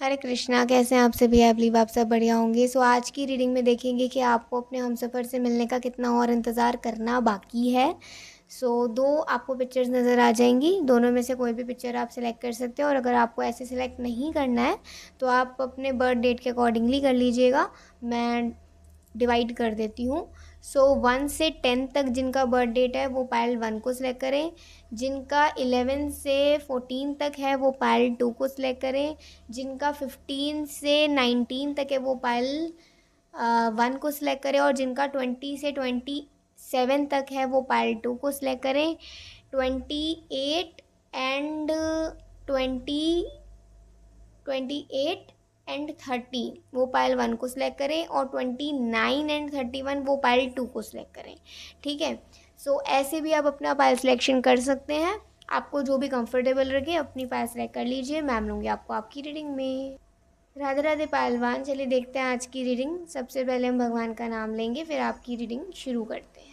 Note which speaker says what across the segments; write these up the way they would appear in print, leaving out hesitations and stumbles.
Speaker 1: हरे कृष्णा, कैसे हैं आप सभी? आई बिलीव आप सब बढ़िया होंगे। सो आज की रीडिंग में देखेंगे कि आपको अपने हमसफ़र से मिलने का कितना और इंतज़ार करना बाकी है। दो आपको पिक्चर्स नज़र आ जाएंगी, दोनों में से कोई भी पिक्चर आप सिलेक्ट कर सकते हो। और अगर आपको ऐसे सिलेक्ट नहीं करना है तो आप अपने बर्थ डेट के अकॉर्डिंगली कर लीजिएगा। मैं डिवाइड कर देती हूँ। 1 से 10 तक जिनका बर्थ डेट है वो पायल 1 को सिलेक्ट करें। जिनका 11 से 14 तक है वो पायल 2 को सिलेक्ट करें। जिनका 15 से 19 तक है वो पायल 1 को सिलेक्ट करें। और जिनका 20 से 27 तक है वो पायल 2 को सिलेक्ट करें। 28 एंड 28 एंड 30 वो पायल 1 को सिलेक्ट करें। और 29 एंड 31 वो पायल 2 को सिलेक्ट करें। ठीक है। ऐसे भी आप अपना पायल सिलेक्शन कर सकते हैं। आपको जो भी कंफर्टेबल रखे अपनी पायल सेलेक्ट कर लीजिए। मैम लूँगी आपको आपकी रीडिंग में। राधे राधे पायलवान, चलिए देखते हैं आज की रीडिंग। सबसे पहले हम भगवान का नाम लेंगे, फिर आपकी रीडिंग शुरू करते हैं।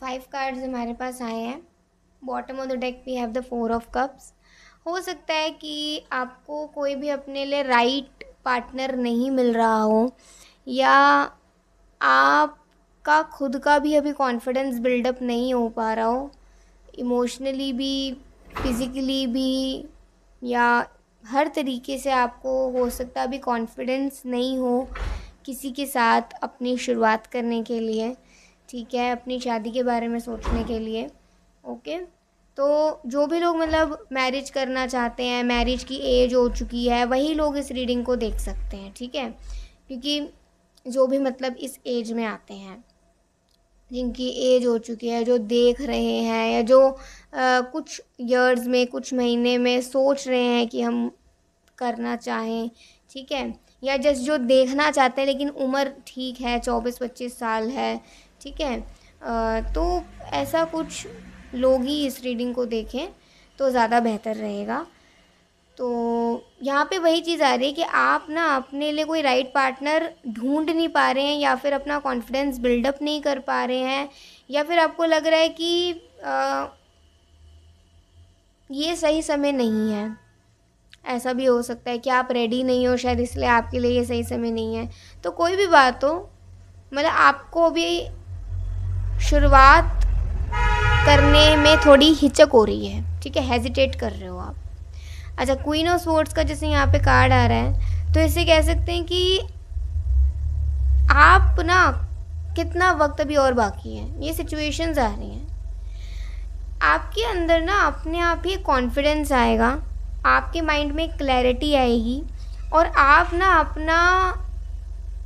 Speaker 1: 5 कार्ड्स हमारे पास आए हैं। Bottom of the deck we have the 4 of cups. हो सकता है कि आपको कोई भी अपने लिए राइट पार्टनर नहीं मिल रहा हो, या आपका खुद का भी अभी कॉन्फिडेंस बिल्डअप नहीं हो पा रहा हो, इमोशनली भी, फिज़िकली भी, या हर तरीके से आपको हो सकता है अभी कॉन्फिडेंस नहीं हो किसी के साथ अपनी शुरुआत करने के लिए। ठीक है, अपनी शादी के बारे में सोचने के लिए। ओके। तो जो भी लोग मतलब मैरिज करना चाहते हैं, मैरिज की एज हो चुकी है, वही लोग इस रीडिंग को देख सकते हैं। ठीक है, क्योंकि जो भी मतलब इस एज में आते हैं, जिनकी एज हो चुकी है, जो देख रहे हैं, या जो कुछ ईयर्स में, कुछ महीने में सोच रहे हैं कि हम करना चाहें। ठीक है, या जस्ट जो देखना चाहते हैं लेकिन उम्र ठीक है, 24-25 साल है। ठीक है। तो ऐसा कुछ लोग ही इस रीडिंग को देखें तो ज़्यादा बेहतर रहेगा। तो यहाँ पे वही चीज़ आ रही है कि आप ना अपने लिए कोई राइट पार्टनर ढूंढ नहीं पा रहे हैं, या फिर अपना कॉन्फिडेंस बिल्डअप नहीं कर पा रहे हैं, या फिर आपको लग रहा है कि ये सही समय नहीं है। ऐसा भी हो सकता है कि आप रेडी नहीं हो शायद, इसलिए आपके लिए ये सही समय नहीं है। तो कोई भी बात हो, मतलब आपको अभी शुरुआत करने में थोड़ी हिचक हो रही है। ठीक है, हेजिटेट कर रहे हो आप। अच्छा, क्वीन ऑफ स्वॉर्ड्स का जैसे यहाँ पे कार्ड आ रहा है, तो इसे कह सकते हैं कि आप ना कितना वक्त अभी और बाकी है, ये सिचुएशंस आ रही हैं। आपके अंदर ना अपने आप ही कॉन्फिडेंस आएगा, आपके माइंड में क्लैरिटी आएगी, और आप ना अपना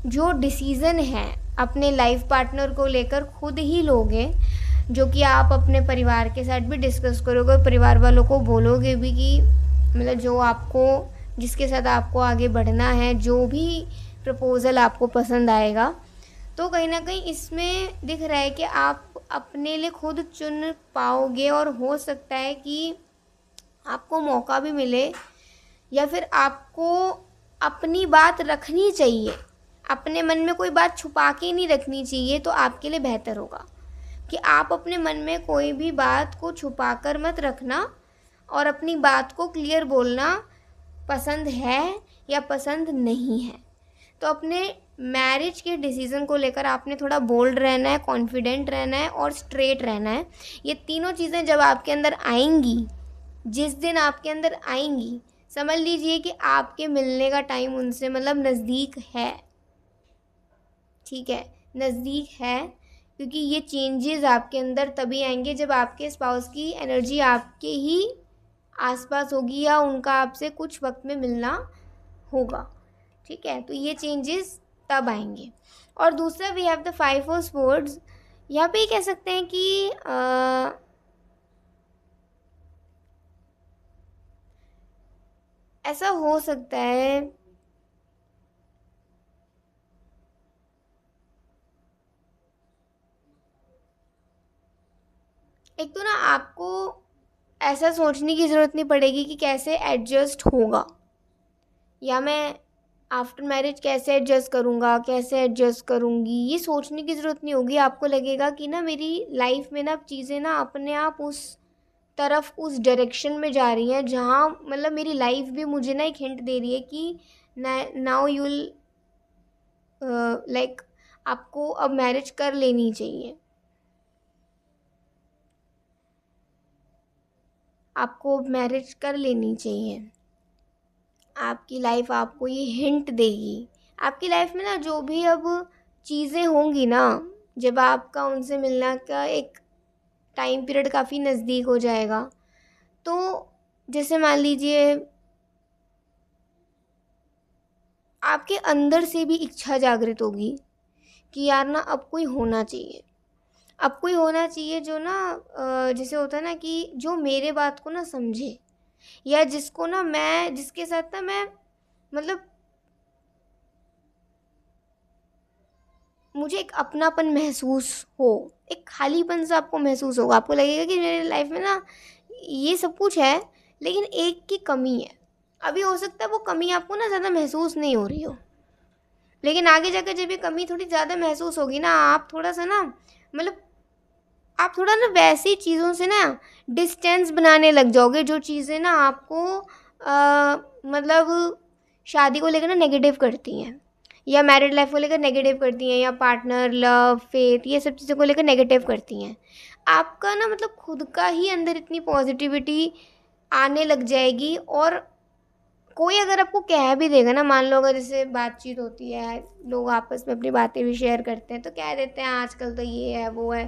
Speaker 1: जो डिसीज़न है अपने लाइफ पार्टनर को लेकर खुद ही लोगे, जो कि आप अपने परिवार के साथ भी डिस्कस करोगे और परिवार वालों को बोलोगे भी कि मतलब जो आपको, जिसके साथ आपको आगे बढ़ना है, जो भी प्रपोज़ल आपको पसंद आएगा। तो कहीं ना कहीं इसमें दिख रहा है कि आप अपने लिए खुद चुन पाओगे, और हो सकता है कि आपको मौका भी मिले, या फिर आपको अपनी बात रखनी चाहिए। अपने मन में कोई बात छुपा के नहीं रखनी चाहिए, तो आपके लिए बेहतर होगा कि आप अपने मन में कोई भी बात को छुपा कर मत रखना, और अपनी बात को क्लियर बोलना, पसंद है या पसंद नहीं है। तो अपने मैरिज के डिसीज़न को लेकर आपने थोड़ा बोल्ड रहना है, कॉन्फिडेंट रहना है, और स्ट्रेट रहना है। ये तीनों चीज़ें जब आपके अंदर आएंगी, जिस दिन आपके अंदर आएंगी, समझ लीजिए कि आपके मिलने का टाइम उनसे मतलब नज़दीक है। ठीक है, नज़दीक है, क्योंकि ये चेंजेस आपके अंदर तभी आएंगे जब आपके स्पाउस की एनर्जी आपके ही आसपास होगी, या उनका आपसे कुछ वक्त में मिलना होगा। ठीक है, तो ये चेंजेस तब आएंगे। और दूसरा we have the 5 of swords. यहाँ पे कह सकते हैं कि ऐसा हो सकता है एक तो ना आपको ऐसा सोचने की ज़रूरत नहीं पड़ेगी कि कैसे एडजस्ट होगा, या मैं आफ्टर मैरिज कैसे एडजस्ट करूँगा, कैसे एडजस्ट करूँगी, ये सोचने की ज़रूरत नहीं होगी। आपको लगेगा कि ना मेरी लाइफ में ना अब चीज़ें ना अपने आप उस तरफ, उस डायरेक्शन में जा रही हैं जहाँ मतलब मेरी लाइफ भी मुझे ना एक हिंट दे रही है कि नाउ यू विल लाइक आपको अब मैरिज कर लेनी चाहिए, आपको अब मैरिज कर लेनी चाहिए। आपकी लाइफ आपको ये हिंट देगी। आपकी लाइफ में ना जो भी अब चीज़ें होंगी ना, जब आपका उनसे मिलना का एक टाइम पीरियड काफ़ी नज़दीक हो जाएगा, तो जैसे मान लीजिए आपके अंदर से भी इच्छा जागृत होगी कि यार ना अब कोई होना चाहिए, अब कोई होना चाहिए जो ना जैसे होता है ना कि जो मेरे बात को ना समझे, या जिसको ना मैं, जिसके साथ ना मैं मतलब मुझे एक अपनापन महसूस हो, एक खालीपन सा आपको महसूस होगा। आपको लगेगा कि मेरे लाइफ में ना ये सब कुछ है, लेकिन एक की कमी है। अभी हो सकता है वो कमी आपको ना ज़्यादा महसूस नहीं हो रही हो, लेकिन आगे जाकर जब ये कमी थोड़ी ज़्यादा महसूस होगी ना, आप थोड़ा सा ना मतलब आप थोड़ा ना वैसी चीज़ों से ना डिस्टेंस बनाने लग जाओगे, जो चीज़ें ना आपको मतलब शादी को लेकर ना नेगेटिव करती हैं, या मैरिड लाइफ को लेकर नेगेटिव करती हैं, या पार्टनर, लव, फेथ, ये सब चीज़ों को लेकर नेगेटिव करती हैं। आपका ना मतलब खुद का ही अंदर इतनी पॉजिटिविटी आने लग जाएगी, और कोई अगर आपको कह भी देगा ना, मान लो अगर जैसे बातचीत होती है, लोग आपस में अपनी बातें भी शेयर करते हैं, तो कह देते हैं आजकल तो ये है वो है,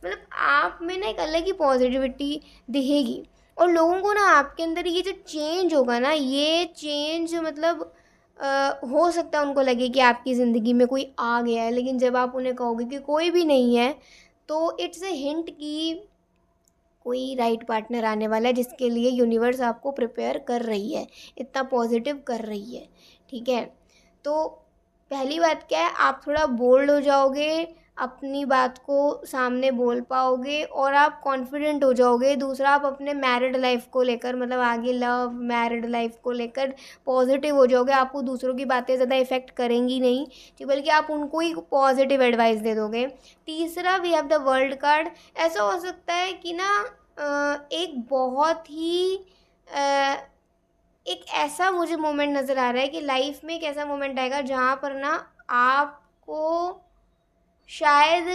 Speaker 1: मतलब आप में ना एक अलग ही पॉजिटिविटी दिखेगी। और लोगों को ना आपके अंदर ये जो चेंज होगा ना, ये चेंज मतलब हो सकता है उनको लगे कि आपकी ज़िंदगी में कोई आ गया है, लेकिन जब आप उन्हें कहोगे कि कोई भी नहीं है, तो इट्स अ हिंट कि कोई राइट पार्टनर आने वाला है, जिसके लिए यूनिवर्स आपको प्रिपेयर कर रही है, इतना पॉजिटिव कर रही है। ठीक है, तो पहली बात क्या है, आप थोड़ा बोल्ड हो जाओगे, अपनी बात को सामने बोल पाओगे, और आप कॉन्फिडेंट हो जाओगे। दूसरा, आप अपने मैरिड लाइफ को लेकर, मतलब आगे लव मैरिड लाइफ को लेकर पॉजिटिव हो जाओगे। आपको दूसरों की बातें ज़्यादा इफ़ेक्ट करेंगी नहीं, ठीक, बल्कि आप उनको ही पॉजिटिव एडवाइस दे दोगे। तीसरा, we have the world card. ऐसा हो सकता है कि ना एक बहुत ही अ, एक ऐसा मुझे मोमेंट नज़र आ रहा है कि लाइफ में एक ऐसा मोमेंट आएगा जहाँ पर ना आपको शायद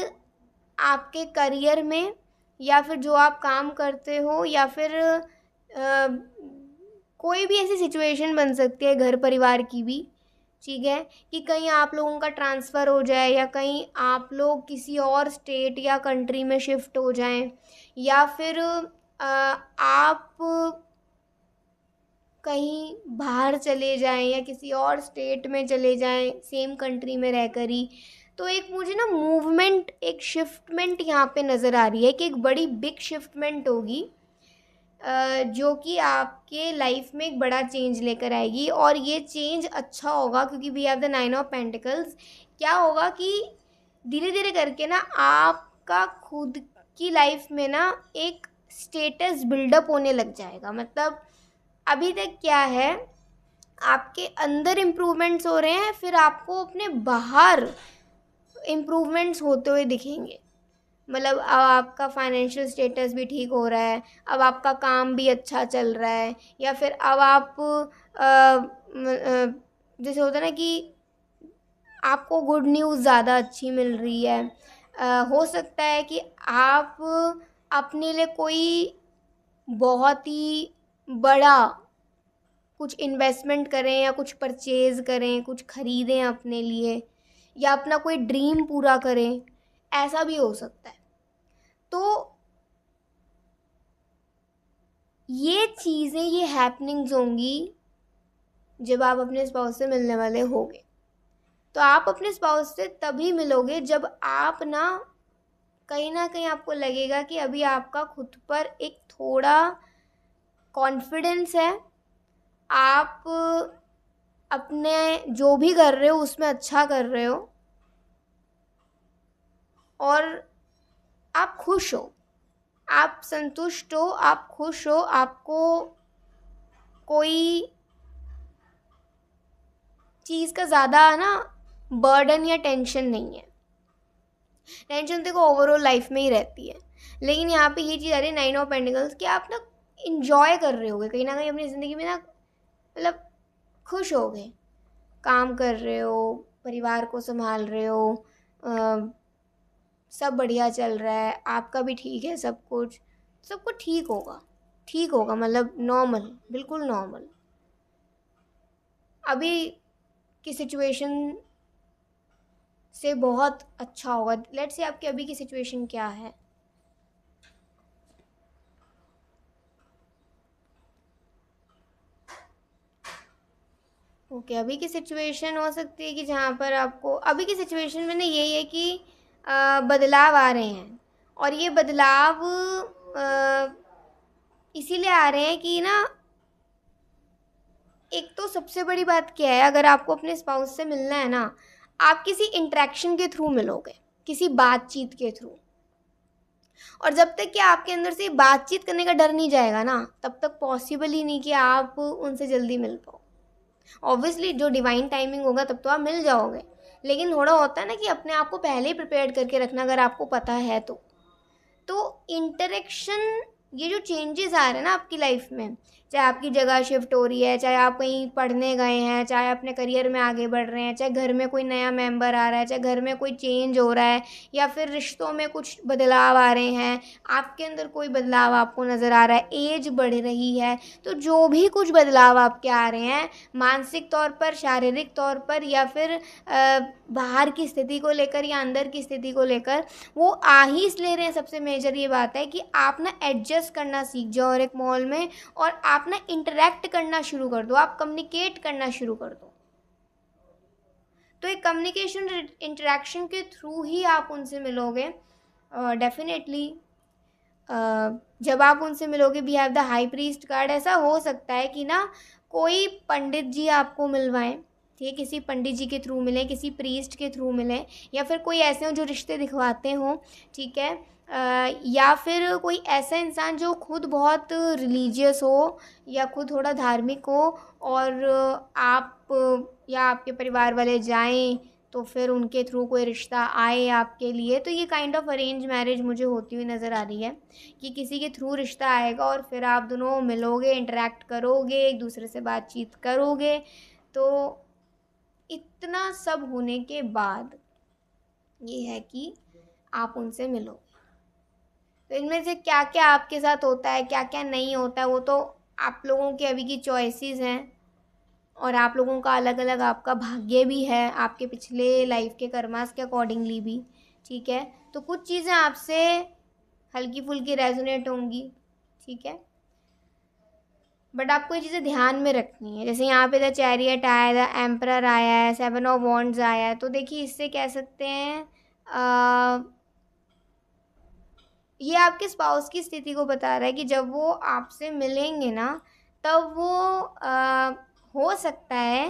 Speaker 1: आपके करियर में, या फिर जो आप काम करते हो, या फिर कोई भी ऐसी सिचुएशन बन सकती है घर परिवार की भी, ठीक है, कि कहीं आप लोगों का ट्रांसफ़र हो जाए, या कहीं आप लोग किसी और स्टेट या कंट्री में शिफ्ट हो जाएं, या फिर आप कहीं बाहर चले जाएं, या किसी और स्टेट में चले जाएं सेम कंट्री में रहकर ही। तो एक मुझे ना मूवमेंट, एक शिफ्टमेंट यहाँ पे नज़र आ रही है कि एक बड़ी बिग शिफ्टमेंट होगी, जो कि आपके लाइफ में एक बड़ा चेंज लेकर आएगी। और ये चेंज अच्छा होगा, क्योंकि we have the 9 of pentacles. क्या होगा कि धीरे धीरे करके ना आपका खुद की लाइफ में ना एक स्टेटस बिल्डअप होने लग जाएगा। मतलब अभी तक क्या है, आपके अंदर इम्प्रूवमेंट्स हो रहे हैं, फिर आपको अपने बाहर इम्प्रूवमेंट्स होते हुए दिखेंगे। मतलब अब आपका फाइनेंशियल स्टेटस भी ठीक हो रहा है, अब आपका काम भी अच्छा चल रहा है, या फिर अब आप जैसे होता है ना कि आपको गुड न्यूज़ ज़्यादा अच्छी मिल रही है। हो सकता है कि आप अपने लिए कोई बहुत ही बड़ा कुछ इन्वेस्टमेंट करें, या कुछ परचेज़ करें, कुछ ख़रीदें अपने लिए, या अपना कोई ड्रीम पूरा करें, ऐसा भी हो सकता है। तो ये चीज़ें, ये हैपनिंग्स होंगी जब आप अपने स्पाउस से मिलने वाले होगे। तो तो आप अपने स्पाउस से तभी मिलोगे जब आप ना कहीं आपको लगेगा कि अभी आपका खुद पर एक थोड़ा कॉन्फिडेंस है, आप अपने जो भी कर रहे हो उसमें अच्छा कर रहे हो और आप खुश हो, आप संतुष्ट हो, आप खुश हो, आपको कोई चीज़ का ज़्यादा ना बर्डन या टेंशन नहीं है। टेंशन देखो ओवरऑल लाइफ में ही रहती है, लेकिन यहाँ पे ये चीज़ आ रही है नाइन ऑफ पेंटिकल्स कि आप ना इंजॉय कर रहे होगे कहीं ना कहीं अपनी ज़िंदगी में ना, मतलब खुश हो गए, काम कर रहे हो, परिवार को संभाल रहे हो, सब बढ़िया चल रहा है, आपका भी ठीक है, सब कुछ ठीक होगा, ठीक होगा, मतलब नॉर्मल, बिल्कुल नॉर्मल। अभी की सिचुएशन से बहुत अच्छा होगा। लेट्स से आपकी अभी की सिचुएशन क्या है, ओके अभी की सिचुएशन हो सकती है कि जहाँ पर आपको अभी की सिचुएशन में ना यही है कि बदलाव आ रहे हैं, और ये बदलाव इसीलिए आ रहे हैं कि ना, एक तो सबसे बड़ी बात क्या है, अगर आपको अपने स्पाउस से मिलना है ना, आप किसी इंटरेक्शन के थ्रू मिलोगे, किसी बातचीत के थ्रू। और जब तक कि आपके अंदर से बातचीत करने का डर नहीं जाएगा ना, तब तक पॉसिबल ही नहीं कि आप उनसे जल्दी मिल पाओ। ऑब्वियसली जो डिवाइन टाइमिंग होगा तब तो आप मिल जाओगे, लेकिन थोड़ा होता है ना कि अपने आप को पहले ही प्रिपेयर करके रखना, अगर आपको पता है तो इंटरेक्शन, ये जो चेंजेस आ रहे हैं ना आपकी लाइफ में, चाहे आपकी जगह शिफ्ट हो रही है, चाहे आप कहीं पढ़ने गए हैं, चाहे अपने करियर में आगे बढ़ रहे हैं, चाहे घर में कोई नया मेंबर आ रहा है, चाहे घर में कोई चेंज हो रहा है, या फिर रिश्तों में कुछ बदलाव आ रहे हैं, आपके अंदर कोई बदलाव आपको नज़र आ रहा है, एज बढ़ रही है, तो जो भी कुछ बदलाव आपके आ रहे हैं मानसिक तौर पर, शारीरिक तौर पर, या फिर बाहर की स्थिति को लेकर या अंदर की स्थिति को लेकर, वो आ ही इसलिए रहे हैं। सबसे मेजर ये बात है कि आप ना एडजस्ट करना सीख जाओ और एक माहौल में, और आप ना इंटरेक्ट करना शुरू कर दो, आप कम्युनिकेट करना शुरू कर दो। तो एक कम्युनिकेशन इंटरेक्शन के थ्रू ही आप उनसे मिलोगे डेफिनेटली। जब आप उनसे मिलोगे, we have the high priest card, ऐसा हो सकता है कि ना कोई पंडित जी आपको मिलवाएं, ठीक है, किसी पंडित जी के थ्रू मिलें, किसी प्रीस्ट के थ्रू मिलें, या फिर कोई ऐसे हो जो रिश्ते दिखवाते हों, ठीक है, या फिर कोई ऐसा इंसान जो खुद बहुत रिलीजियस हो या खुद थोड़ा धार्मिक हो, और आप या आपके परिवार वाले जाएं तो फिर उनके थ्रू कोई रिश्ता आए आपके लिए। तो ये काइंड ऑफ अरेंज मैरिज मुझे होती हुई नज़र आ रही है कि किसी के थ्रू रिश्ता आएगा और फिर आप दोनों मिलोगे, इंटरेक्ट करोगे, एक दूसरे से बातचीत करोगे। तो इतना सब होने के बाद ये है कि आप उनसे मिलोगे। तो इनमें से क्या क्या आपके साथ होता है, क्या क्या नहीं होता है, वो तो आप लोगों की अभी की चॉइसेस हैं, और आप लोगों का अलग अलग आपका भाग्य भी है, आपके पिछले लाइफ के कर्मास के अकॉर्डिंगली भी, ठीक है। तो कुछ चीज़ें आपसे हल्की फुल्की रेजोनेट होंगी, ठीक है, बट आपको ये चीज़ें ध्यान में रखनी है। जैसे यहाँ पे द चैरियट आया है, द एम्परर आया है, सेवन ऑफ वॉन्ड्स आया है, तो देखिए इससे कह सकते हैं ये आपके स्पाउस की स्थिति को बता रहा है कि जब वो आपसे मिलेंगे ना, तब वो हो सकता है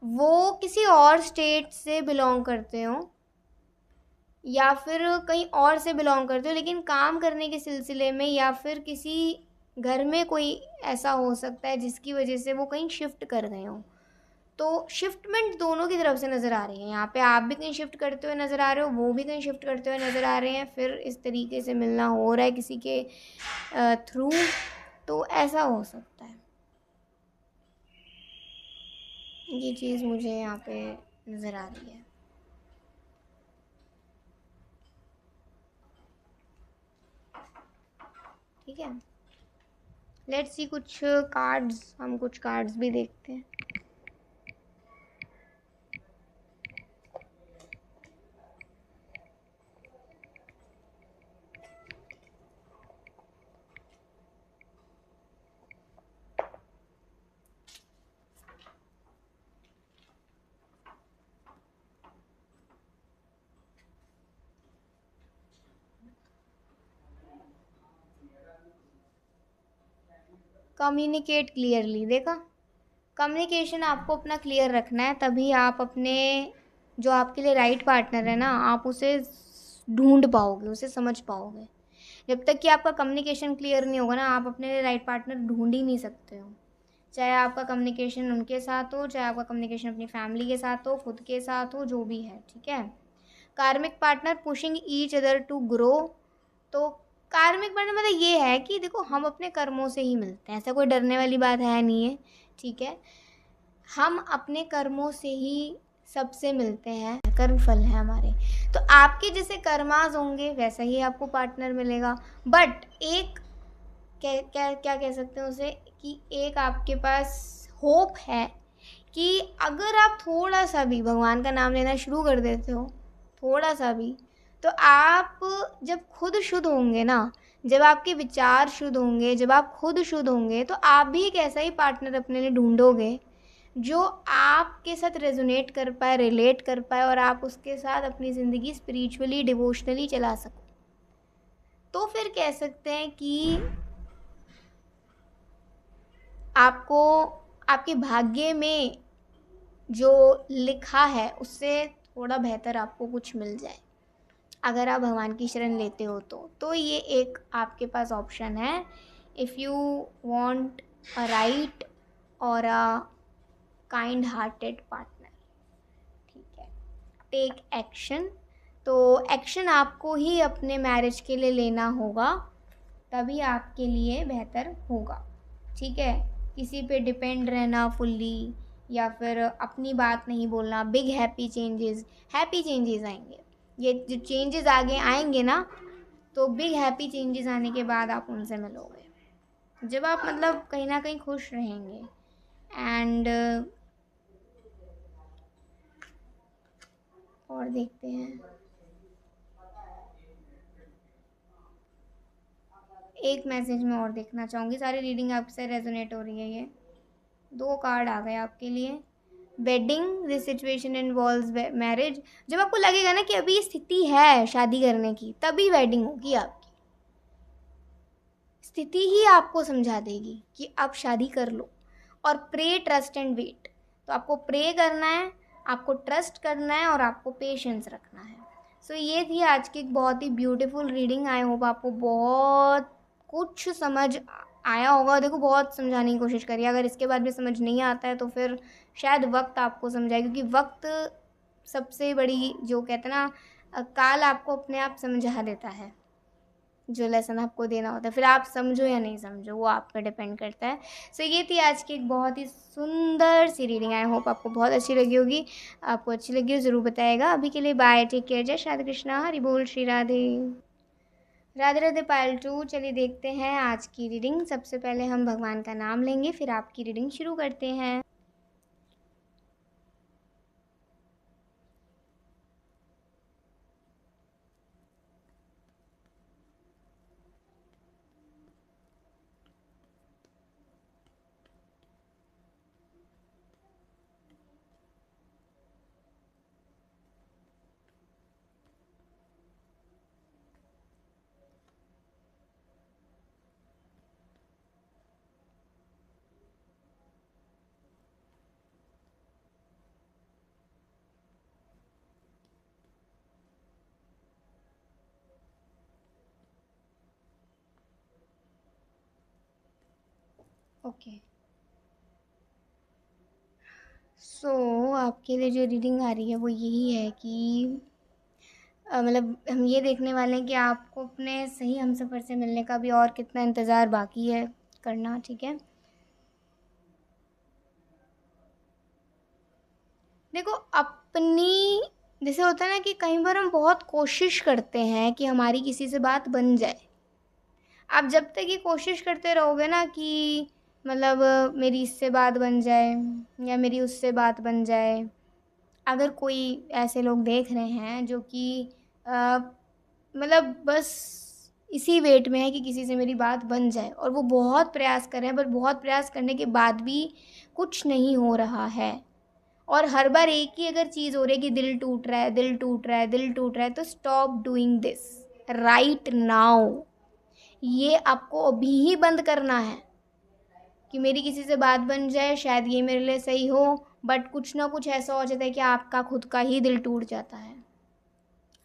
Speaker 1: वो किसी और स्टेट से बिलोंग करते हो या फिर कहीं और से बिलोंग करते हो, लेकिन काम करने के सिलसिले में या फिर किसी घर में कोई ऐसा हो सकता है जिसकी वजह से वो कहीं शिफ्ट कर गए हों। तो शिफ्टमेंट दोनों की तरफ से नज़र आ रही है, यहाँ पे आप भी कहीं शिफ्ट करते हुए नज़र आ रहे हो, वो भी कहीं शिफ्ट करते हुए नज़र आ रहे हैं, फिर इस तरीके से मिलना हो रहा है किसी के थ्रू, तो ऐसा हो सकता है। ये चीज़ मुझे यहाँ पे नज़र आ रही है। ठीक है, लेट्स सी कुछ कार्ड्स, हम कुछ कार्ड्स भी देखते हैं। कम्युनिकेट क्लियरली, देखा, कम्युनिकेशन आपको अपना क्लियर रखना है, तभी आप अपने जो आपके लिए राइट पार्टनर है ना, आप उसे ढूंढ पाओगे, उसे समझ पाओगे। जब तक कि आपका कम्युनिकेशन क्लियर नहीं होगा ना, आप अपने लिए राइट पार्टनर ढूंढ ही नहीं सकते हो। चाहे आपका कम्युनिकेशन उनके साथ हो, चाहे आपका कम्युनिकेशन अपनी फैमिली के साथ हो, खुद के साथ हो, जो भी है, ठीक है। Karmic partner pushing each other to grow. तो कार्मिक पार्टनर मतलब ये है कि देखो, हम अपने कर्मों से ही मिलते हैं, ऐसा कोई डरने वाली बात है नहीं है, ठीक है। हम अपने कर्मों से ही सबसे मिलते हैं, कर्म फल है हमारे। तो आपके जैसे कर्मास होंगे वैसा ही आपको पार्टनर मिलेगा। बट एक क्या क्या क्या कह सकते हैं उसे, कि एक आपके पास होप है कि अगर आप थोड़ा सा भी भगवान का नाम लेना शुरू कर देते हो, थोड़ा सा भी, तो आप जब खुद शुद्ध होंगे ना, जब आपके विचार शुद्ध होंगे, जब आप खुद शुद्ध होंगे, तो आप भी एक ऐसा ही पार्टनर अपने लिए ढूंढोगे जो आपके साथ रेजोनेट कर पाए, रिलेट कर पाए, और आप उसके साथ अपनी ज़िंदगी स्पिरिचुअली, डिवोशनली चला सको। तो फिर कह सकते हैं कि आपको आपके भाग्य में जो लिखा है उससे थोड़ा बेहतर आपको कुछ मिल जाए, अगर आप भगवान की शरण लेते हो तो ये एक आपके पास ऑप्शन है। If you want a right और अ काइंड हार्टेड पार्टनर, ठीक है, टेक एक्शन। तो एक्शन आपको ही अपने मैरिज के लिए लेना होगा, तभी आपके लिए बेहतर होगा, ठीक है। किसी पे डिपेंड रहना फुल्ली, या फिर अपनी बात नहीं बोलना, बिग हैप्पी चेंजेस आएंगे। ये जो चेंजेस आगे आएंगे ना, तो बिग हैप्पी चेंजेस आने के बाद आप उनसे मिलोगे, जब आप मतलब कहीं ना कहीं खुश रहेंगे। एंड और देखते हैं, एक मैसेज में और देखना चाहूँगी, सारी रीडिंग आपसे रेजोनेट हो रही है। ये 2 कार्ड आ गए आपके लिए। Wedding, this situation involves marriage. जब आपको लगेगा ना कि अभी ये स्थिति है शादी करने की, तभी वेडिंग होगी आपकी। स्थिति ही आपको समझा देगी कि अब शादी कर लो। और प्रे, ट्रस्ट एंड वेट। तो आपको प्रे करना है, आपको ट्रस्ट करना है, और आपको पेशेंस रखना है। सो ये थी आज की एक बहुत ही ब्यूटीफुल रीडिंग। आई होप आपको बहुत कुछ समझ आया होगा। देखो, बहुत समझाने की कोशिश करिए, अगर इसके बाद भी समझ नहीं आता है तो फिर शायद वक्त आपको समझाए, क्योंकि वक्त सबसे बड़ी, जो कहते हैं ना, काल आपको अपने आप समझा देता है जो लेसन आपको देना होता है। फिर आप समझो या नहीं समझो, वो आप पे डिपेंड करता है। सो ये थी आज की एक बहुत ही सुंदर सी रीडिंग। आई होप आपको बहुत अच्छी लगी होगी। आपको अच्छी लगी हो ज़रूर बताएगा। अभी के लिए बाय, टेक केयर, जय श्री कृष्णा, हरि बोल, श्री राधे राधे राधे। पायल 2, चलिए देखते हैं आज की रीडिंग। सबसे पहले हम भगवान का नाम लेंगे, फिर आपकी रीडिंग शुरू करते हैं। ओके, सो आपके लिए जो रीडिंग आ रही है वो यही है कि मतलब हम ये देखने वाले हैं कि आपको अपने सही हमसफ़र से मिलने का भी और कितना इंतज़ार बाकी है करना, ठीक है। देखो, अपनी, जैसे होता है ना कि कई बार हम बहुत कोशिश करते हैं कि हमारी किसी से बात बन जाए। आप जब तक ये कोशिश करते रहोगे ना कि मतलब मेरी इससे बात बन जाए या मेरी उससे बात बन जाए, अगर कोई ऐसे लोग देख रहे हैं जो कि मतलब बस इसी वेट में है कि किसी से मेरी बात बन जाए, और वो बहुत प्रयास कर रहे हैं, पर बहुत प्रयास करने के बाद भी कुछ नहीं हो रहा है, और हर बार एक ही अगर चीज़ हो रही है कि दिल टूट रहा है, दिल टूट रहा है, दिल टूट रहा है, तो stop doing this right now. ये आपको अभी ही बंद करना है। कि मेरी किसी से बात बन जाए, शायद ये मेरे लिए सही हो, बट कुछ ना कुछ ऐसा हो जाता है कि आपका खुद का ही दिल टूट जाता है।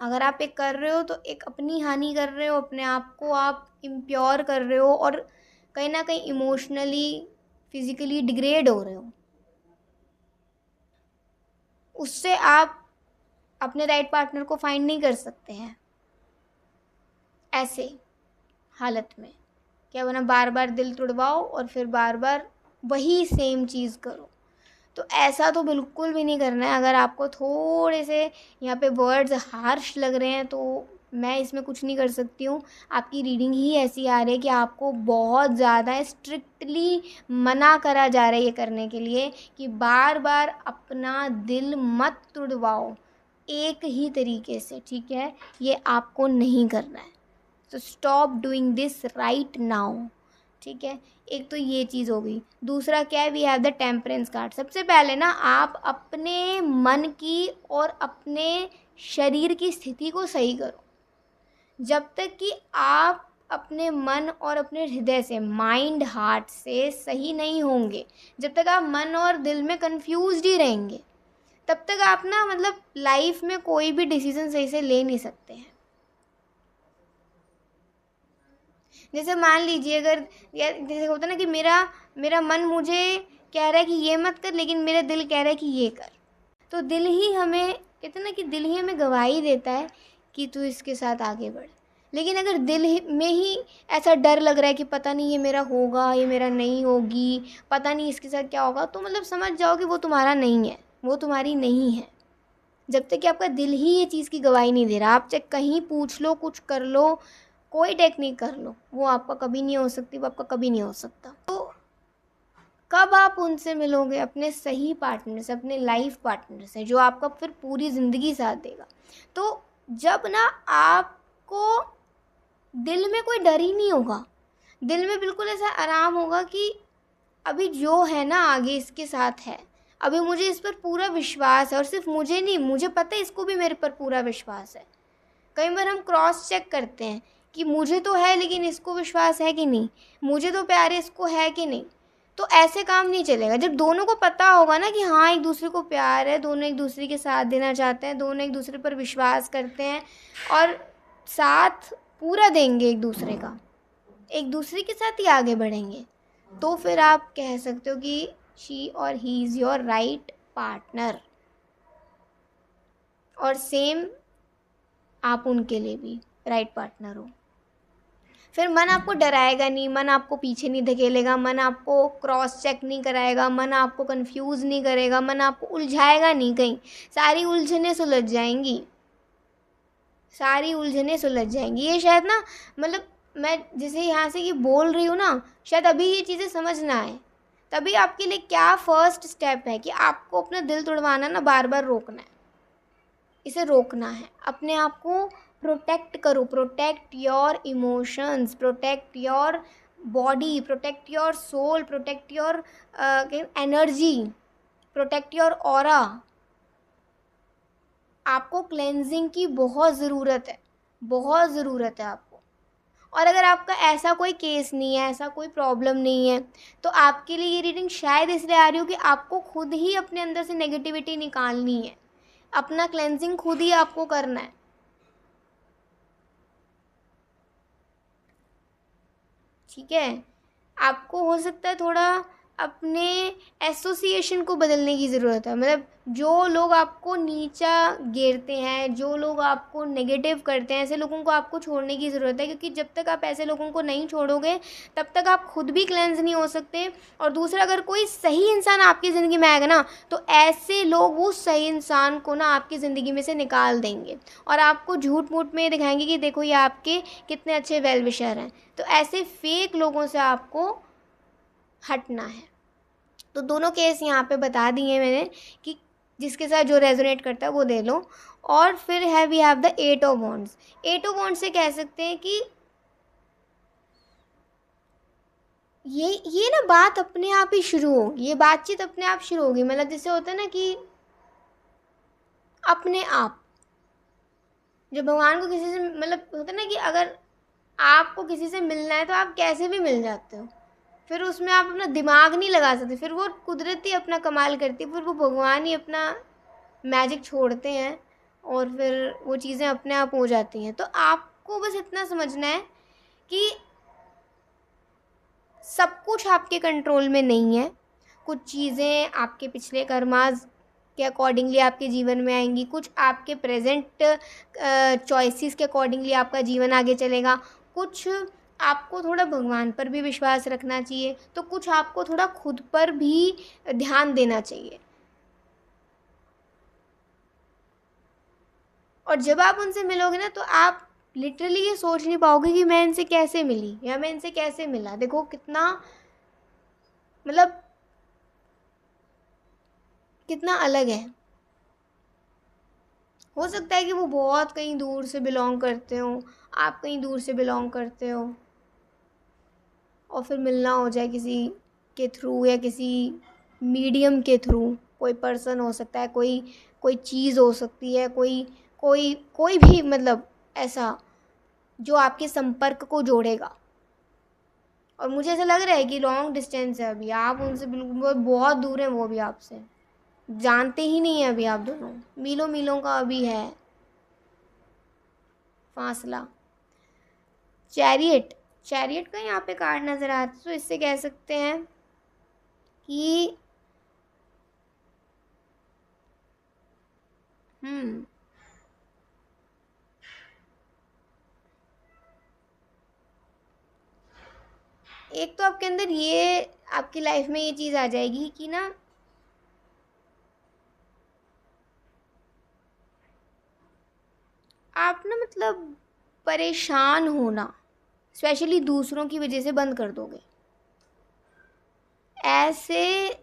Speaker 1: अगर आप एक कर रहे हो तो एक अपनी हानि कर रहे हो, अपने आप को आप इम्प्योर कर रहे हो और कहीं ना कहीं इमोशनली फिजिकली डिग्रेड हो रहे हो। उससे आप अपने राइट पार्टनर को फाइंड नहीं कर सकते हैं ऐसे हालत में। क्या बना बार बार दिल तुड़वाओ और फिर बार बार वही सेम चीज़ करो। तो ऐसा तो बिल्कुल भी नहीं करना है। अगर आपको थोड़े से यहाँ पे वर्ड्स हार्श लग रहे हैं तो मैं इसमें कुछ नहीं कर सकती हूँ। आपकी रीडिंग ही ऐसी आ रही है कि आपको बहुत ज़्यादा स्ट्रिक्टली मना करा जा रहा है ये करने के लिए कि बार बार अपना दिल मत तुड़वाओ एक ही तरीके से, ठीक है? ये आपको नहीं करना है। तो stop doing this right now, ठीक है? एक तो ये चीज़ हो गई। दूसरा क्या है, we have the temperance card. सबसे पहले ना आप अपने मन की और अपने शरीर की स्थिति को सही करो। जब तक कि आप अपने मन और अपने हृदय से, माइंड हार्ट से सही नहीं होंगे, जब तक आप मन और दिल में कंफ्यूज्ड ही रहेंगे, तब तक आप ना मतलब लाइफ में कोई भी डिसीजन सही से ले नहीं सकते हैं। जैसे मान लीजिए अगर जैसे होता है ना कि मेरा मन मुझे कह रहा है कि ये मत कर, लेकिन मेरा दिल कह रहा है कि ये कर। तो दिल ही हमें कहते हैं ना कि दिल ही हमें गवाही देता है कि तू इसके साथ आगे बढ़। लेकिन अगर में ही ऐसा डर लग रहा है कि पता नहीं ये मेरा होगा, ये मेरा नहीं होगी, पता नहीं इसके साथ क्या होगा, तो मतलब समझ जाओ कि वो तुम्हारा नहीं है, वो तुम्हारी नहीं है। जब तक कि आपका दिल ही ये चीज़ की गवाही नहीं दे रहा, आप चाहे कहीं पूछ लो, कुछ कर लो, कोई टेक्निक कर लो, वो आपका कभी नहीं हो सकती, वो आपका कभी नहीं हो सकता। तो कब आप उनसे मिलोगे? अपने सही पार्टनर से, अपने लाइफ पार्टनर से, जो आपका फिर पूरी ज़िंदगी साथ देगा। तो जब ना आपको दिल में कोई डर ही नहीं होगा, दिल में बिल्कुल ऐसा आराम होगा कि अभी जो है ना आगे इसके साथ है, अभी मुझे इस पर पूरा विश्वास है। और सिर्फ मुझे नहीं, मुझे पता है इसको भी मेरे पर पूरा विश्वास है। कई बार हम क्रॉस चेक करते हैं कि मुझे तो है लेकिन इसको विश्वास है कि नहीं, मुझे तो प्यार है इसको है कि नहीं। तो ऐसे काम नहीं चलेगा। जब दोनों को पता होगा ना कि हाँ एक दूसरे को प्यार है, दोनों एक दूसरे के साथ देना चाहते हैं, दोनों एक दूसरे पर विश्वास करते हैं और साथ पूरा देंगे एक दूसरे का, एक दूसरे के साथ ही आगे बढ़ेंगे, तो फिर आप कह सकते हो कि शी और he is your right partner. और सेम आप उनके लिए भी राइट पार्टनर हो। फिर मन आपको डराएगा नहीं, मन आपको पीछे नहीं धकेलेगा, मन आपको क्रॉस चेक नहीं कराएगा, मन आपको कंफ्यूज नहीं करेगा, मन आपको उलझाएगा नहीं कहीं। सारी उलझनें सुलझ जाएंगी, सारी उलझनें सुलझ जाएंगी। ये शायद ना मतलब मैं जैसे यहाँ से ये बोल रही हूँ ना, शायद अभी ये चीज़ें समझ ना आए, तभी आपके लिए क्या फर्स्ट स्टेप है कि आपको अपना दिल तोड़वाना ना बार बार रोकना है, इसे रोकना है। अपने आप को प्रोटेक्ट करो, protect your emotions, protect your body, protect your soul, protect your energy, protect your aura. आपको क्लेंजिंग की बहुत ज़रूरत है, बहुत ज़रूरत है आपको। और अगर आपका ऐसा कोई केस नहीं है, ऐसा कोई प्रॉब्लम नहीं है, तो आपके लिए ये रीडिंग शायद इसलिए आ रही हो कि आपको खुद ही अपने अंदर से नेगेटिविटी निकालनी है, अपना क्लेंजिंग खुद ही आपको करना है। ठीक है? आपको हो सकता है थोड़ा अपने एसोसिएशन को बदलने की ज़रूरत है। मतलब जो लोग आपको नीचा गिरते हैं, जो लोग आपको नेगेटिव करते हैं, ऐसे लोगों को आपको छोड़ने की ज़रूरत है, क्योंकि जब तक आप ऐसे लोगों को नहीं छोड़ोगे तब तक आप खुद भी क्लेंस नहीं हो सकते। और दूसरा, अगर कोई सही इंसान आपकी ज़िंदगी में आएगा ना, तो ऐसे लोग वो सही इंसान को ना आपकी ज़िंदगी में से निकाल देंगे और आपको झूठ मूठ में दिखाएंगे कि देखो ये आपके कितने अच्छे वेल विशर हैं। तो ऐसे फेक लोगों से आपको हटना है। तो दोनों केस यहाँ पे बता दिए मैंने कि जिसके साथ जो रेजोनेट करता है वो दे लो। और फिर है we have the eight of wands. Eight of wands से कह सकते हैं कि ये ना बात अपने आप ही शुरू होगी, ये बातचीत अपने आप शुरू होगी। मतलब जैसे होता है ना कि अपने आप जब भगवान को किसी से मतलब होता है ना कि अगर आपको किसी से मिलना है तो आप कैसे भी मिल जाते हो, फिर उसमें आप अपना दिमाग नहीं लगा सकते, फिर वो कुदरत ही अपना कमाल करती है, फिर वो भगवान ही अपना मैजिक छोड़ते हैं और फिर वो चीज़ें अपने आप हो जाती हैं। तो आपको बस इतना समझना है कि सब कुछ आपके कंट्रोल में नहीं है। कुछ चीज़ें आपके पिछले कर्मास के अकॉर्डिंगली आपके जीवन में आएंगी, कुछ आपके प्रेजेंट चॉइसेस के अकॉर्डिंगली आपका जीवन आगे चलेगा, कुछ आपको थोड़ा भगवान पर भी विश्वास रखना चाहिए, तो कुछ आपको थोड़ा खुद पर भी ध्यान देना चाहिए। और जब आप उनसे मिलोगे ना, तो आप लिटरली ये सोच नहीं पाओगे कि मैं इनसे कैसे मिली या मैं इनसे कैसे मिला। देखो कितना, मतलब कितना अलग है। हो सकता है कि वो बहुत कहीं दूर से बिलोंग करते हो, आप कहीं दूर से बिलोंग करते हो, और फिर मिलना हो जाए किसी के थ्रू या किसी मीडियम के थ्रू। कोई पर्सन हो सकता है, कोई कोई चीज़ हो सकती है, कोई कोई कोई भी, मतलब ऐसा जो आपके संपर्क को जोड़ेगा। और मुझे ऐसा लग रहा है कि लॉन्ग डिस्टेंस है अभी, आप उनसे बिल्कुल बहुत दूर हैं, वो भी आपसे जानते ही नहीं है अभी, आप दोनों मीलों मीलों का अभी है फासला। चैरियट, चैरियट का यहाँ पे कार्ड नज़र आता है, तो इससे कह सकते हैं कि एक तो आपके अंदर ये, आपकी लाइफ में ये चीज़ आ जाएगी कि ना, आप ना मतलब परेशान होना स्पेशली दूसरों की वजह से बंद कर दोगे। ऐसे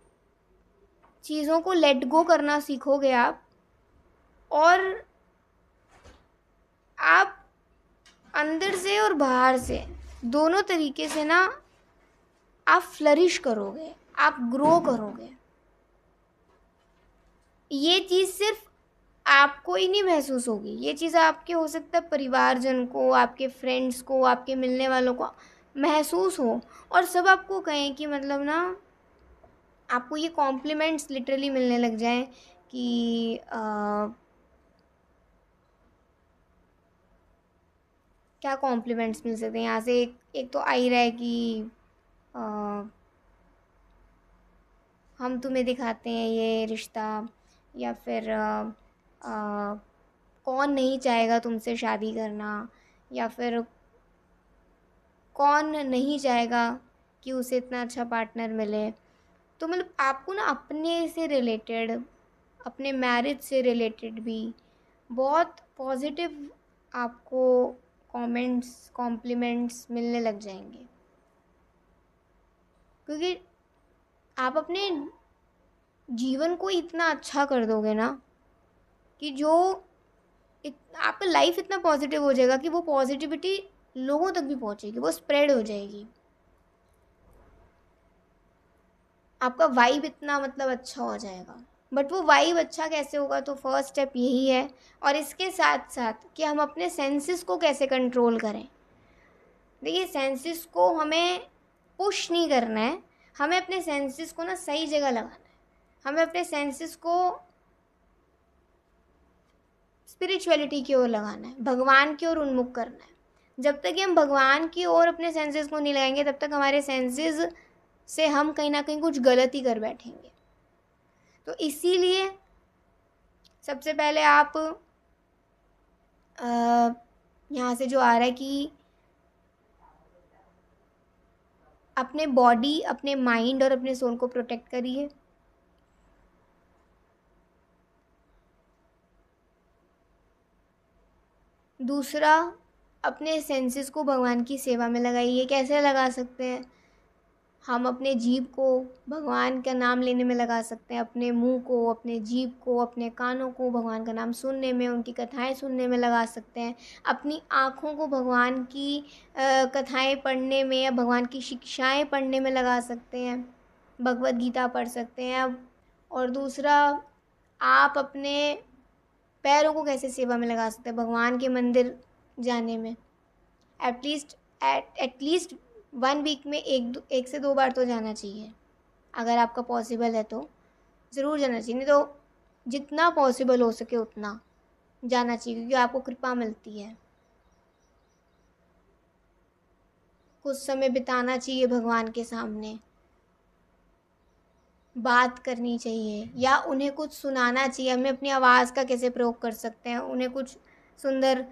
Speaker 1: चीज़ों को लेट गो करना सीखोगे आप, और आप अंदर से और बाहर से दोनों तरीके से ना आप फ्लरिश करोगे, आप ग्रो करोगे। ये चीज़ सिर्फ आपको ही नहीं महसूस होगी, ये चीज़ आपके हो सकता है परिवारजन को, आपके फ्रेंड्स को, आपके मिलने वालों को महसूस हो, और सब आपको कहें कि मतलब ना आपको ये कॉम्प्लीमेंट्स लिटरली मिलने लग जाएं कि क्या कॉम्प्लीमेंट्स मिल सकते हैं यहाँ से। एक तो आ ही रहा है कि आ, हम तुम्हें दिखाते हैं ये रिश्ता, या फिर कौन नहीं चाहेगा तुमसे शादी करना, या फिर कौन नहीं चाहेगा कि उसे इतना अच्छा पार्टनर मिले। तो मतलब आपको ना अपने से रिलेटेड, अपने मैरिज से रिलेटेड भी बहुत पॉजिटिव आपको कमेंट्स, कॉम्प्लीमेंट्स मिलने लग जाएंगे, क्योंकि आप अपने जीवन को इतना अच्छा कर दोगे ना कि जो आपका लाइफ इतना पॉजिटिव हो जाएगा कि वो पॉजिटिविटी लोगों तक भी पहुंचेगी, वो स्प्रेड हो जाएगी। आपका वाइब इतना मतलब अच्छा हो जाएगा। बट वो वाइब अच्छा कैसे होगा, तो फर्स्ट स्टेप यही है। और इसके साथ साथ कि हम अपने सेंसेस को कैसे कंट्रोल करें। देखिए, सेंसेस को हमें पुश नहीं करना है, हमें अपने सेंसेस को ना सही जगह लगाना है। हमें अपने सेंसेस को स्पिरिचुअलिटी की ओर लगाना है, भगवान की ओर उन्मुख करना है। जब तक कि हम भगवान की ओर अपने सेंसेस को नहीं लगाएंगे, तब तक हमारे सेंसेस से हम कहीं ना कहीं कुछ गलत ही कर बैठेंगे। तो इसीलिए सबसे पहले आप यहाँ से जो आ रहा है कि अपने बॉडी, अपने माइंड और अपने सोल को प्रोटेक्ट करिए। दूसरा, अपने सेंसेस को भगवान की सेवा में लगाइए। कैसे लगा सकते हैं? हम अपने जीभ को भगवान का नाम लेने में लगा सकते हैं, अपने मुंह को, अपने जीभ को, अपने कानों को भगवान का नाम सुनने में, उनकी कथाएं सुनने में लगा सकते हैं। अपनी आँखों को भगवान की कथाएं पढ़ने में या भगवान की शिक्षाएं पढ़ने में लगा सकते हैं, भगवत गीता पढ़ सकते हैं। अब और दूसरा, आप अपने पैरों को कैसे सेवा में लगा सकते हैं? भगवान के मंदिर जाने में, एटलीस्ट 1 वीक में एक से 2 बार तो जाना चाहिए। अगर आपका पॉसिबल है तो ज़रूर जाना चाहिए, नहीं तो जितना पॉसिबल हो सके उतना जाना चाहिए, क्योंकि आपको कृपा मिलती है। कुछ समय बिताना चाहिए भगवान के सामने, बात करनी चाहिए या उन्हें कुछ सुनाना चाहिए। हमें अपनी आवाज़ का कैसे प्रयोग कर सकते हैं, उन्हें कुछ सुंदर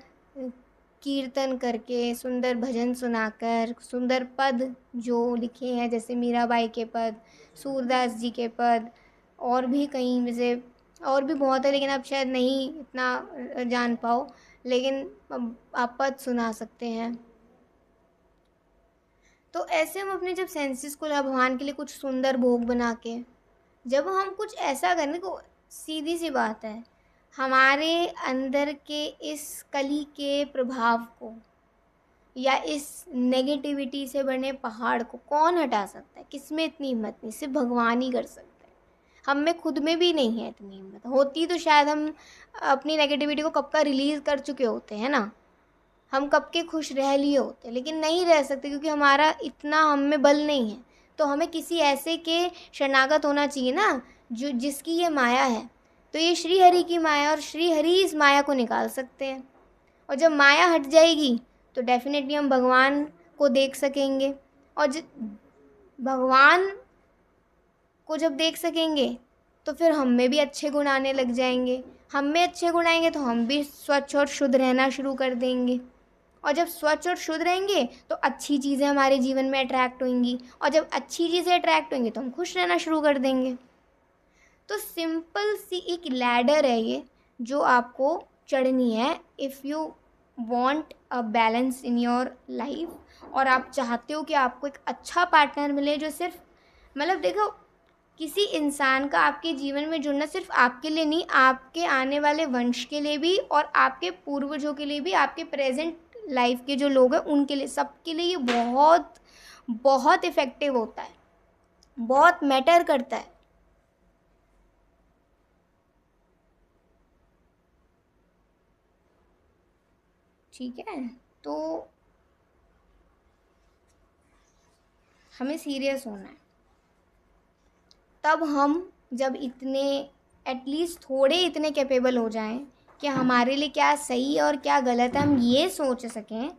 Speaker 1: कीर्तन करके, सुंदर भजन सुनाकर, सुंदर पद जो लिखे हैं जैसे मीराबाई के पद, सूरदास जी के पद, और भी कहीं जैसे और भी बहुत है, लेकिन आप शायद नहीं इतना जान पाओ, लेकिन आप पद सुना सकते हैं। तो ऐसे हम अपने जब सेंसेस को भगवान के लिए कुछ सुंदर भोग बना के, जब हम कुछ ऐसा करने को, सीधी सी बात है, हमारे अंदर के इस कली के प्रभाव को या इस नेगेटिविटी से बने पहाड़ को कौन हटा सकता है? किस में इतनी हिम्मत नहीं, सिर्फ भगवान ही कर सकता है। हम में खुद में भी नहीं है इतनी हिम्मत, होती तो शायद हम अपनी नेगेटिविटी को कब का रिलीज़ कर चुके होते हैं ना, हम कब के खुश रह लिए होते, लेकिन नहीं रह सकते क्योंकि हमारा इतना हम में बल नहीं है। तो हमें किसी ऐसे के शरणागत होना चाहिए ना, जो जिसकी ये माया है। तो ये श्री हरि की माया, और श्री हरि इस माया को निकाल सकते हैं। और जब माया हट जाएगी तो डेफिनेटली हम भगवान को देख सकेंगे, और भगवान को जब देख सकेंगे तो फिर हम में भी अच्छे गुण आने लग जाएंगे। हम में अच्छे गुण आएंगे तो हम भी स्वच्छ और शुद्ध रहना शुरू कर देंगे, और जब स्वच्छ और शुद्ध रहेंगे तो अच्छी चीज़ें हमारे जीवन में अट्रैक्ट होंगी, और जब अच्छी चीज़ें अट्रैक्ट होंगी तो हम खुश रहना शुरू कर देंगे। तो सिंपल सी एक लैडर है ये, जो आपको चढ़नी है if you want a balance in your life, और आप चाहते हो कि आपको एक अच्छा पार्टनर मिले जो सिर्फ, मतलब देखो, किसी इंसान का आपके जीवन में जुड़ना सिर्फ आपके लिए नहीं, आपके आने वाले वंश के लिए भी, और आपके पूर्वजों के लिए भी, आपके प्रेजेंट लाइफ के जो लोग हैं उनके लिए, सबके लिए ये बहुत बहुत इफ़ेक्टिव होता है, बहुत मैटर करता है। ठीक है, तो हमें सीरियस होना है। तब हम जब इतने एटलीस्ट थोड़े इतने कैपेबल हो जाएं कि हमारे लिए क्या सही और क्या गलत है हम ये सोच सकें,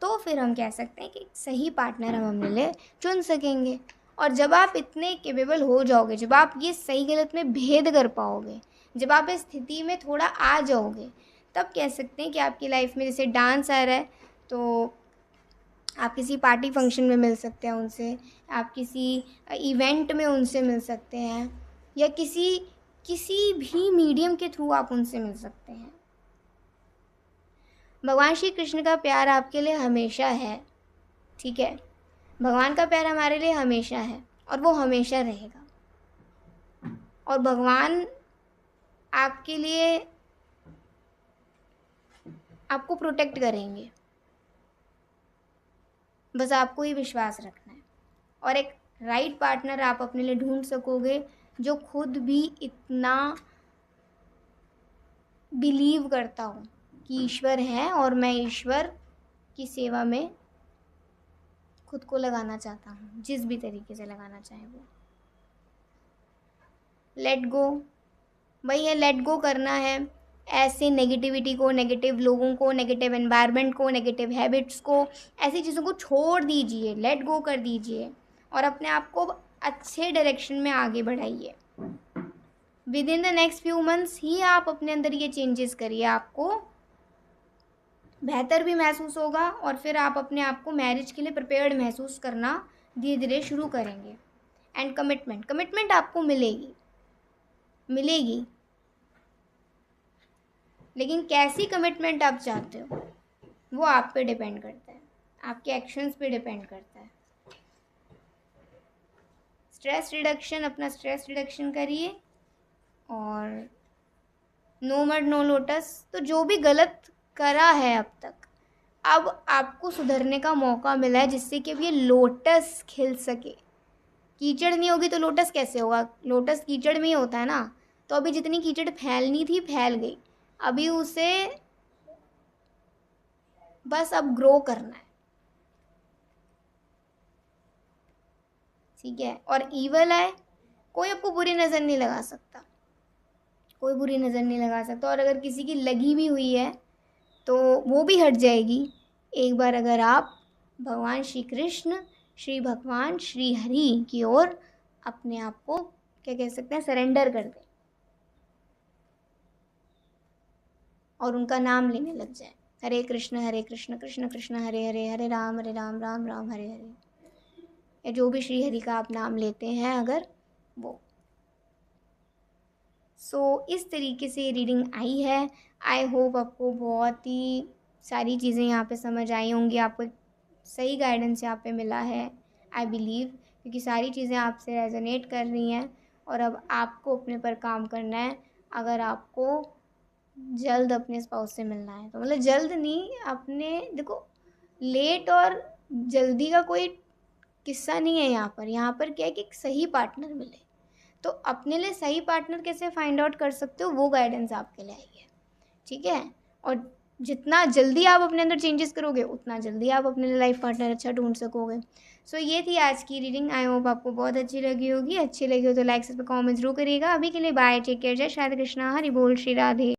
Speaker 1: तो फिर हम कह सकते हैं कि सही पार्टनर हम अपने लिए चुन सकेंगे। और जब आप इतने कैपेबल हो जाओगे, जब आप ये सही गलत में भेद कर पाओगे, जब आप इस स्थिति में थोड़ा आ जाओगे, तब कह सकते हैं कि आपकी लाइफ में जैसे डांस आ रहा है, तो आप किसी पार्टी फंक्शन में मिल सकते हैं उनसे, आप किसी इवेंट में उनसे मिल सकते हैं, या किसी किसी भी मीडियम के थ्रू आप उनसे मिल सकते हैं। भगवान श्री कृष्ण का प्यार आपके लिए हमेशा है, ठीक है, भगवान का प्यार हमारे लिए हमेशा है और वो हमेशा रहेगा। और भगवान आपके लिए, आपको प्रोटेक्ट करेंगे, बस आपको ही विश्वास रखना है। और एक राइट पार्टनर आप अपने लिए ढूंढ सकोगे जो खुद भी इतना बिलीव करता हो कि ईश्वर है और मैं ईश्वर की सेवा में खुद को लगाना चाहता हूँ, जिस भी तरीके से लगाना चाहे वो। लेट गो, वही है, लेट गो करना है ऐसे नेगेटिविटी को, नेगेटिव लोगों को, नेगेटिव एनवायरनमेंट को, नेगेटिव हैबिट्स को, ऐसी चीज़ों को छोड़ दीजिए, लेट गो कर दीजिए और अपने आप को अच्छे डायरेक्शन में आगे बढ़ाइए। Within the next few months ही आप अपने अंदर ये चेंजेस करिए, आपको बेहतर भी महसूस होगा और फिर आप अपने आप को मैरिज के लिए प्रिपेयर्ड महसूस करना धीरे धीरे शुरू करेंगे। एंड कमिटमेंट आपको मिलेगी, लेकिन कैसी कमिटमेंट आप चाहते हो वो आप पे डिपेंड करता है, आपके एक्शंस पे डिपेंड करता है। स्ट्रेस रिडक्शन, अपना स्ट्रेस रिडक्शन करिए, और नो मड नो लोटस। तो जो भी गलत करा है अब तक, अब आपको सुधरने का मौका मिला है जिससे कि अब ये लोटस खिल सके। कीचड़ नहीं होगी तो लोटस कैसे होगा? लोटस कीचड़ में ही होता है ना। तो अभी जितनी कीचड़ फैलनी थी फैल गई, अभी उसे बस अब ग्रो करना है। ठीक है। और ईवल है, कोई आपको बुरी नज़र नहीं लगा सकता, कोई बुरी नज़र नहीं लगा सकता। और अगर किसी की लगी भी हुई है तो वो भी हट जाएगी एक बार अगर आप भगवान श्री कृष्ण, श्री भगवान श्री हरि की ओर अपने आप को क्या कह सकते हैं, सरेंडर कर दें और उनका नाम लेने लग जाए। हरे कृष्ण कृष्ण कृष्ण हरे हरे, हरे राम राम राम हरे हरे, या जो भी श्री हरि का आप नाम लेते हैं अगर वो। इस तरीके से ये रीडिंग आई है। आई होप आपको बहुत ही सारी चीज़ें यहाँ पे समझ आई होंगी, आपको सही गाइडेंस यहाँ पे मिला है आई बिलीव, क्योंकि सारी चीज़ें आपसे रेजोनेट कर रही हैं और अब आपको अपने पर काम करना है। अगर आपको जल्द अपने स्पाउस से मिलना है तो मतलब जल्द नहीं, अपने देखो लेट और जल्दी का कोई किस्सा नहीं है यहाँ पर क्या है कि एक सही पार्टनर मिले। तो अपने लिए सही पार्टनर कैसे फाइंड आउट कर सकते हो, वो गाइडेंस आपके लिए आई है, ठीक है। और जितना जल्दी आप अपने अंदर चेंजेस करोगे उतना जल्दी आप अपने लिए लाइफ पार्टनर अच्छा ढूंढ सकोगे। ये थी आज की रीडिंग। आई होप आपको बहुत अच्छी लगी होगी। अच्छी लगी हो तो लाइक, सब्सक्राइब, कमेंट जरूर करिएगा। अभी के लिए बाय, टेक केयर, जय श्री कृष्णा, हरि बोल, श्री राधे।